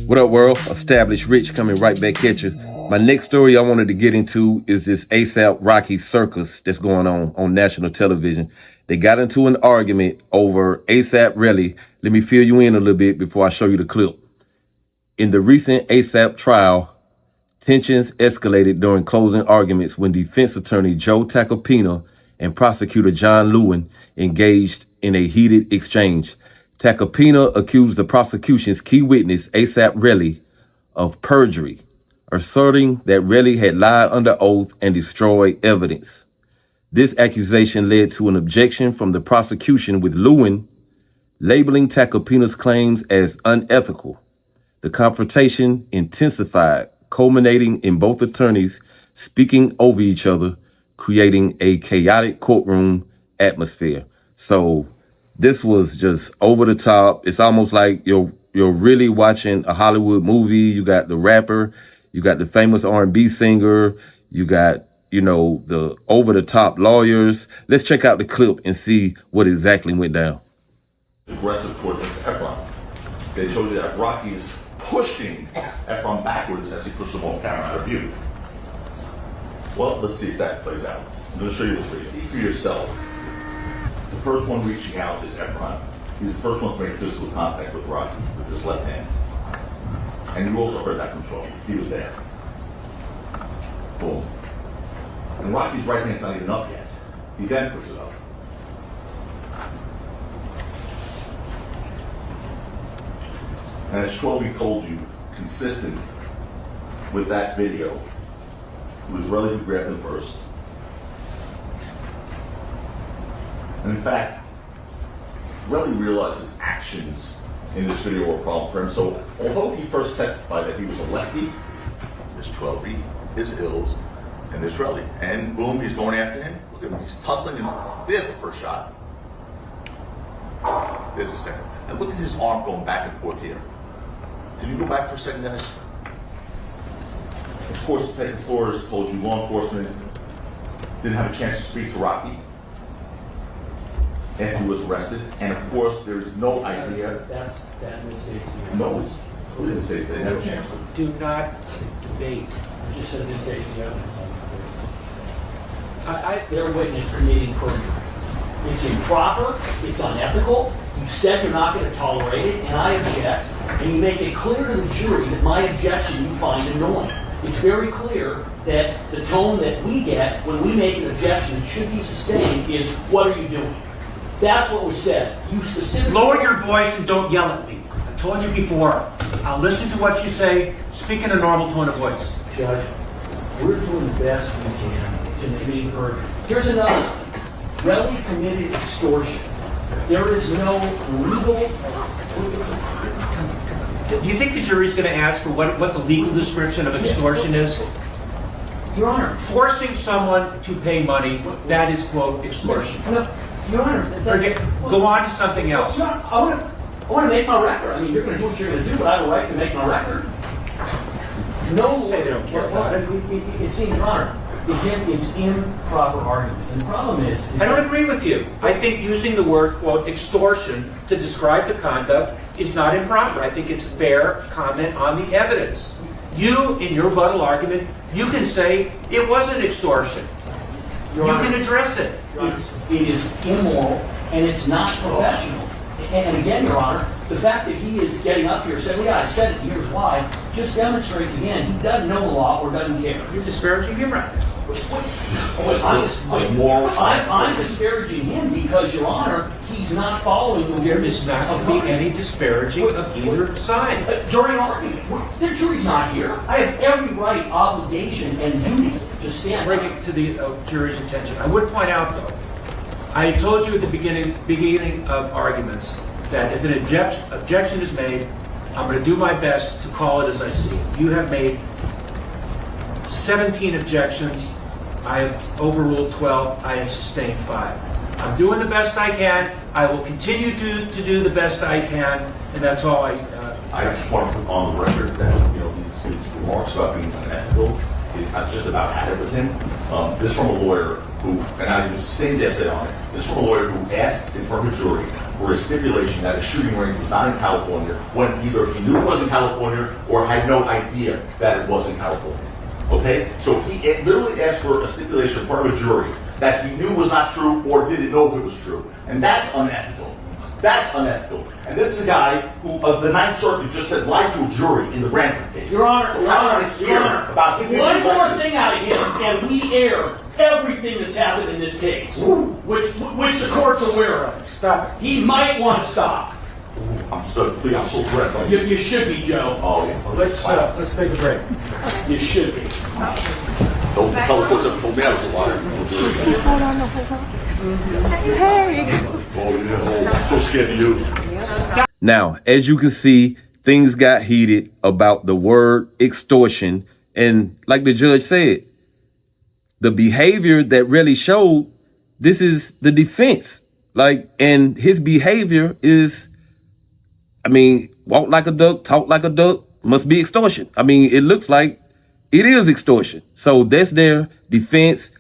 What up, world? Established Rich coming right back at you. My next story I wanted to get into is this ASAPRocky circus that's going on national television. They got into an argument over ASAPRocky. Let me fill you in a little bit before I show you the clip. In the recent ASAP trial, tensions escalated during closing arguments when defense attorney Joe Tacopina and prosecutor John Lewin engaged in a heated exchange. Tacopina accused the prosecution's key witness, ASAPRocky, of perjury, asserting that Relly had lied under oath and destroyed evidence. This accusation led to an objection from the prosecution, with Lewin labeling Tacopina's claims as unethical. The confrontation intensified, culminating in both attorneys speaking over each other, creating a chaotic courtroom atmosphere. So this was just over the top. It's almost like you're really watching a Hollywood movie. You got the rapper, you got the famous R&B singer, you got, the over-the-top lawyers. Let's check out the clip and see what exactly went down. Aggressive towards Mr. Efron. They showed you that Rocky is pushing Efron backwards as he pushes him off camera out of view. Well, let's see if that plays out. I'm going to show you this for you. See for yourself. The first one reaching out is Efron. He's the first one to make physical contact with Rocky with his left hand. And you also heard that from Sean. He was there. Boom. And Rocky's right hand's not even up yet. He then puts it up. And as Shlomi told you, consistent with that video, it was Relly who grabbed him first. And in fact, Relly realized his actions in this video were a problem for him. So although he first testified that he was a lefty, there's 12 feet, there's Ills, and there's Relly. And boom, he's going after him. Look at him, he's tussling him. There's the first shot. There's the second. And look at his arm going back and forth here. Can you go back for a second, guys? Of course, Detective Flores told you law enforcement didn't have a chance to speak to Rocky after he was arrested, and of course, there's no idea. That misstates the No, evidence. who didn't say they had a chance to? Do not debate. You just said misstates the evidence. Their witness committing perjury. It's improper. It's unethical. You said you're not going to tolerate it, and I object. And you make it clear to the jury that my objection you find annoying. It's very clear that the tone that we get when we make an objection that should be sustained is, what are you doing? That's what was said. You specifically... Lower your voice and don't yell at me. I told you before. I'll listen to what you say. Speak in a normal tone of voice. Judge, we're doing the best we can to make perjury. Here's another one. Relly committed extortion. There is no legal... Do you think the jury's going to ask for what the legal description of extortion is? Your Honor. Forcing someone to pay money, that is, quote, extortion. No, Your Honor. Go on to something else. Your Honor, I want to make my record. I mean, you're going to do what you're going to do, but I have a right to make my record. No Say they don't care about it. It seems, Your Honor, it's improper argument. And the problem is... I don't agree with you. I think using the word, quote, extortion to describe the conduct is not improper. I think it's fair comment on the evidence. You, in your rebuttal argument, you can say it wasn't extortion. Your You Honor, can address it. It is immoral and it's not professional. And again, Your Honor, the fact that he is getting up here saying, well, yeah, I said it, and here's why, just demonstrates again he doesn't know the law or doesn't care. You're disparaging him right now. I'm disparaging him because, Your Honor, he's not following the There rules is not to be any disparaging of either side. during argument. The jury's not here. I have every right, obligation, and duty to stand. Bring it to the jury's attention. I would point out, though, I told you at the beginning of arguments that if an objection is made, I'm going to do my best to call it as I see it. You have made 17 objections. I have overruled 12. I have sustained 5. I'm doing the best I can. I will continue to do the best I can, and that's all I just want to put on the record that his remarks about being unethical is not just about had it with him. This from a lawyer who, and I just say yesterday on it, this is from a lawyer who asked in front of a jury for a stipulation that a shooting range was not in California, when either he knew it was in California or had no idea that it was in California. Okay? So he literally asked for a stipulation in front of a jury that he knew was not true or didn't know if it was true. And that's unethical. That's unethical. And this is a guy who, the Ninth Circuit just said lied to a jury in the Branford case. Your Honor, so Your I Honor, want to Your hear Honor, about him. one more thing out of him, and we air everything that's happened in this case, which the court's aware of. Stop it. He might want to stop. I'm so threatened. You should be, Joe. Oh, yeah. Let's take a break. You should be. Don't tell the courts ever told me I was a liar. Hold on, hold on. Hey. Oh, yeah. Oh, I'm so scared of you. Now, as you can see, things got heated about the word extortion. And like the judge said, the behavior that really showed, this is the defense. Like, and his behavior is, I mean, walk like a duck, talk like a duck, must be extortion. I mean, it looks like it is extortion. So that's their defense,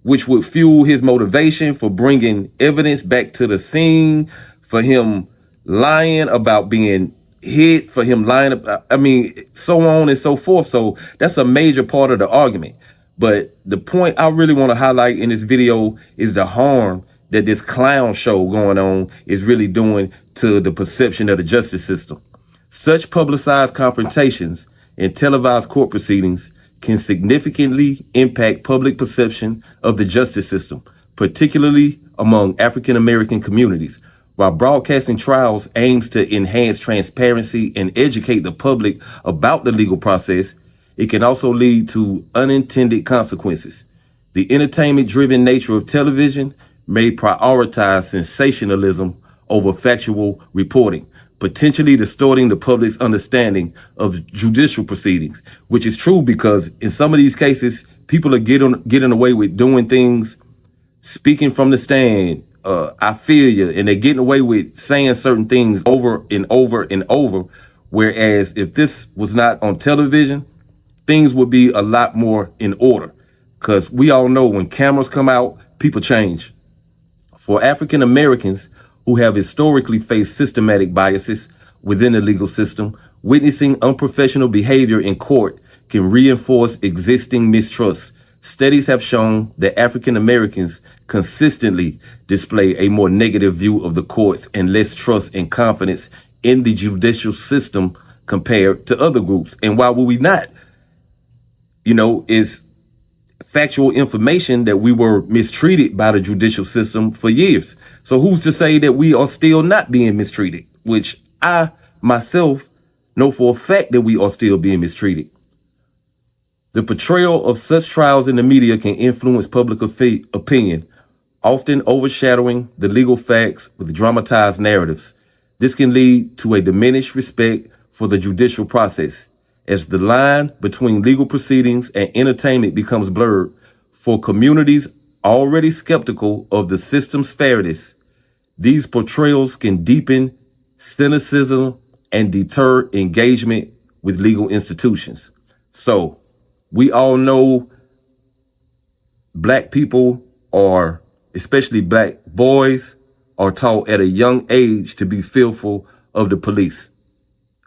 which would fuel his motivation for bringing evidence back to the scene, for him lying about being hit, for him lying about, I mean, so on and so forth. So that's a major part of the argument. But the point I really want to highlight in this video is the harm that this clown show going on is really doing to the perception of the justice system. Such publicized confrontations and televised court proceedings can significantly impact public perception of the justice system, particularly among African American communities. While broadcasting trials aims to enhance transparency and educate the public about the legal process, it can also lead to unintended consequences. The entertainment-driven nature of television may prioritize sensationalism over factual reporting, potentially distorting the public's understanding of judicial proceedings, which is true because in some of these cases, people are getting away with doing things, speaking from the stand, I feel you, and they're getting away with saying certain things over and over and over. Whereas if this was not on television, things would be a lot more in order. Because we all know when cameras come out, people change. For African Americans who have historically faced systematic biases within the legal system, witnessing unprofessional behavior in court can reinforce existing mistrust. Studies have shown that African Americans consistently display a more negative view of the courts and less trust and confidence in the judicial system compared to other groups. And why would we not? You know, is factual information that we were mistreated by the judicial system for years. So who's to say that we are still not being mistreated? Which I myself know for a fact that we are still being mistreated. The portrayal of such trials in the media can influence public opinion, often overshadowing the legal facts with dramatized narratives. This can lead to a diminished respect for the judicial process, as the line between legal proceedings and entertainment becomes blurred. For communities already skeptical of the system's fairness, these portrayals can deepen cynicism and deter engagement with legal institutions. So, we all know black people are, especially black boys, are taught at a young age to be fearful of the police.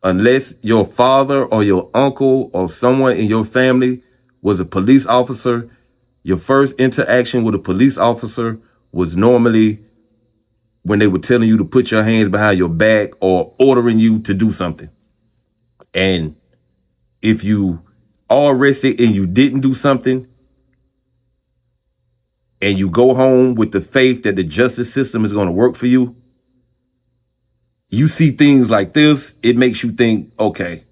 Unless your father or your uncle or someone in your family was a police officer, your first interaction with a police officer was normally when they were telling you to put your hands behind your back or ordering you to do something. And if you are arrested and you didn't do something, and you go home with the faith that the justice system is going to work for you, you see things like this, it makes you think, okay,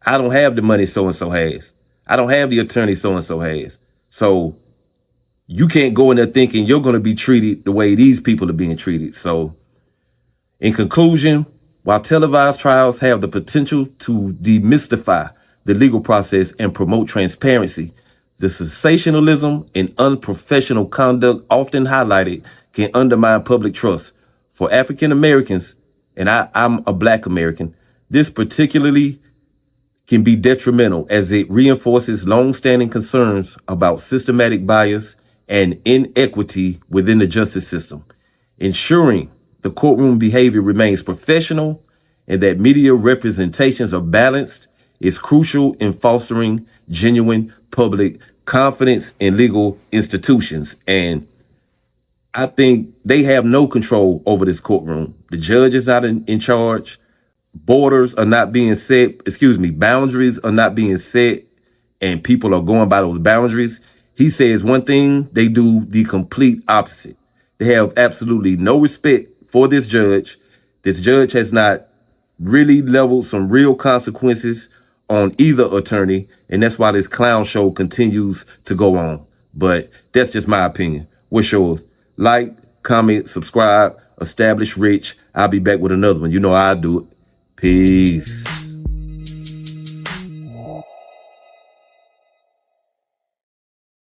I don't have the money so-and-so has. I don't have the attorney so-and-so has. So you can't go in there thinking you're going to be treated the way these people are being treated. So in conclusion, while televised trials have the potential to demystify the legal process and promote transparency, the sensationalism and unprofessional conduct often highlighted can undermine public trust. For African Americans, and I'm a black American, this particularly can be detrimental as it reinforces long-standing concerns about systematic bias and inequity within the justice system. Ensuring the courtroom behavior remains professional and that media representations are balanced is crucial in fostering genuine public confidence in legal institutions. And I think they have no control over this courtroom. The judge is not in charge. Borders are not being set, boundaries are not being set, and people are going by those boundaries. He says one thing, they do the complete opposite. They have absolutely no respect for this judge. This judge has not really leveled some real consequences on either attorney, and that's why this clown show continues to go on. But that's just my opinion. What's yours? Like, comment, subscribe, establish rich. I'll be back with another one. You know how I do it. Peace.